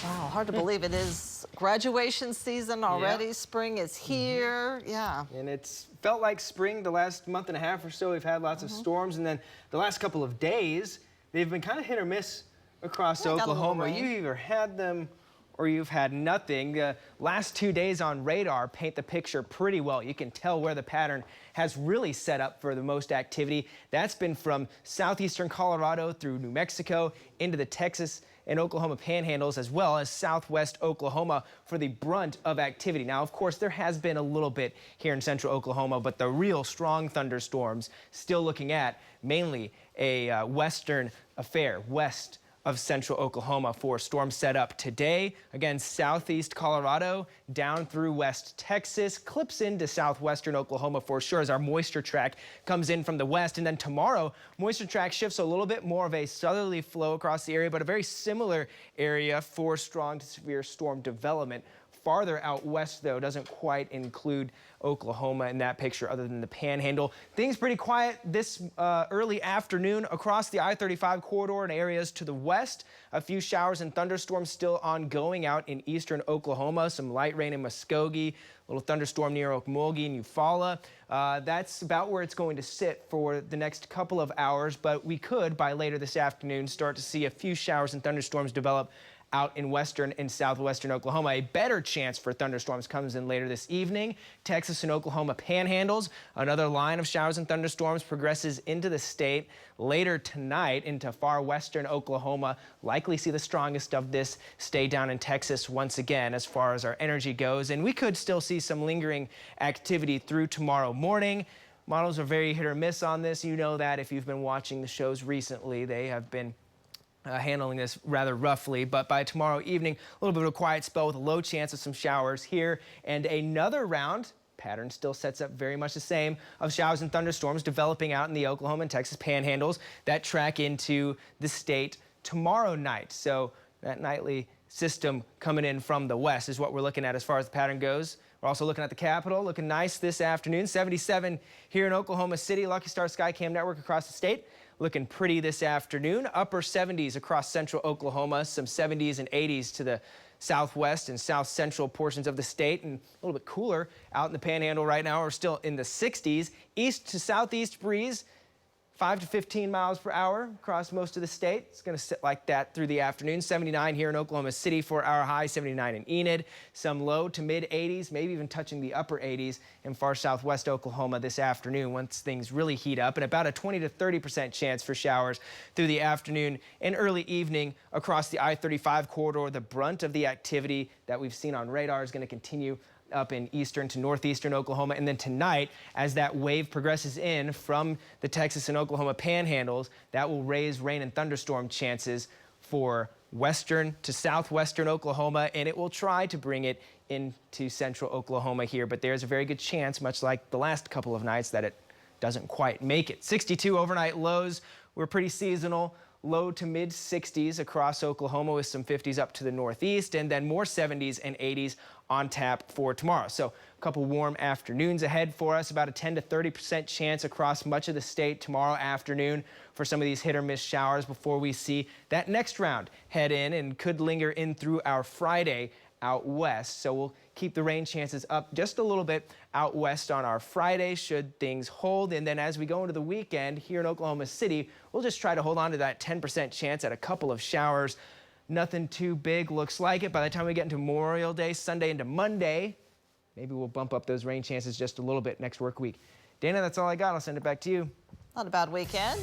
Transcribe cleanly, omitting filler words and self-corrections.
Wow, hard to believe it is graduation season already. Yeah. Spring is here. Yeah. And it's felt like spring the last month and a half or so. We've had lots of storms, and then the last couple of days, they've been kind of hit or miss across Yeah, got a little Oklahoma. rain. You either had them or you've had nothing. The last 2 days on radar paint the picture pretty well. You can tell where the pattern has really set up for the most activity. That's been from southeastern Colorado through New Mexico into the Texas and Oklahoma panhandles, as well as southwest Oklahoma for the brunt of activity. Now, of course, there has been a little bit here in central Oklahoma, but the real strong thunderstorms still looking at mainly a western affair, west of central Oklahoma for storm setup today. Again, southeast Colorado down through west Texas, clips into southwestern Oklahoma for sure as our moisture track comes in from the west. And then tomorrow, moisture track shifts a little bit more of a southerly flow across the area, but a very similar area for strong to severe storm development. Farther out west, though, doesn't quite include Oklahoma in that picture other than the panhandle. Things pretty quiet this early afternoon across the I-35 corridor and areas to the west. A few showers and thunderstorms still ongoing out in eastern Oklahoma. Some light rain in Muskogee, a little thunderstorm near Okmulgee and Eufaula. That's about where it's going to sit for the next couple of hours, but we could, by later this afternoon, start to see a few showers and thunderstorms develop out in western and southwestern Oklahoma. A better chance for thunderstorms comes in later this evening. Texas and Oklahoma panhandles. Another line of showers and thunderstorms progresses into the state later tonight into far western Oklahoma. Likely see the strongest of this stay down in Texas once again as far as our energy goes. And we could still see some lingering activity through tomorrow morning. Models are very hit or miss on this. You know that if you've been watching the shows recently. They have been handling this rather roughly, but by tomorrow evening, a little bit of a quiet spell with a low chance of some showers here, and another round. Pattern still sets up very much the same of showers and thunderstorms developing out in the Oklahoma and Texas panhandles that track into the state tomorrow night. So that nightly system coming in from the west is what we're looking at as far as the pattern goes. We're also looking at the capital, looking nice this afternoon. 77 here in Oklahoma City. Lucky Star Skycam network across the state looking pretty this afternoon. Upper 70s across central Oklahoma, some 70s and 80s to the southwest and south central portions of the state, and a little bit cooler out in the panhandle right now. We're still in the 60s. East to southeast breeze, 5 to 15 miles per hour across most of the state. It's going to sit like that through the afternoon. 79 here in Oklahoma City for our high, 79 in Enid. Some low to mid 80s, maybe even touching the upper 80s in far southwest Oklahoma this afternoon once things really heat up, and about a 20 to 30% chance for showers through the afternoon and early evening across the I-35 corridor. The brunt of the activity that we've seen on radar is going to continue up in eastern to northeastern Oklahoma. And then tonight, as that wave progresses in from the Texas and Oklahoma panhandles, that will raise rain and thunderstorm chances for western to southwestern Oklahoma, and it will try to bring it into central Oklahoma here. But there's a very good chance, much like the last couple of nights, that it doesn't quite make it. 62 overnight lows. We're pretty seasonal. Low to mid 60s across Oklahoma with some 50s up to the northeast, and then more 70s and 80s on tap for tomorrow. So a couple warm afternoons ahead for us, about a 10 to 30% chance across much of the state tomorrow afternoon for some of these hit or miss showers before we see that next round head in and could linger in through our Friday out west. So we'll keep the rain chances up just a little bit out west on our Friday should things hold. And then as we go into the weekend here in Oklahoma City, we'll just try to hold on to that 10% chance at a couple of showers. Nothing too big looks like it. By the time we get into Memorial Day, Sunday into Monday, maybe we'll bump up those rain chances just a little bit next work week. Dana, that's all I got. I'll send it back to you. Not a bad weekend.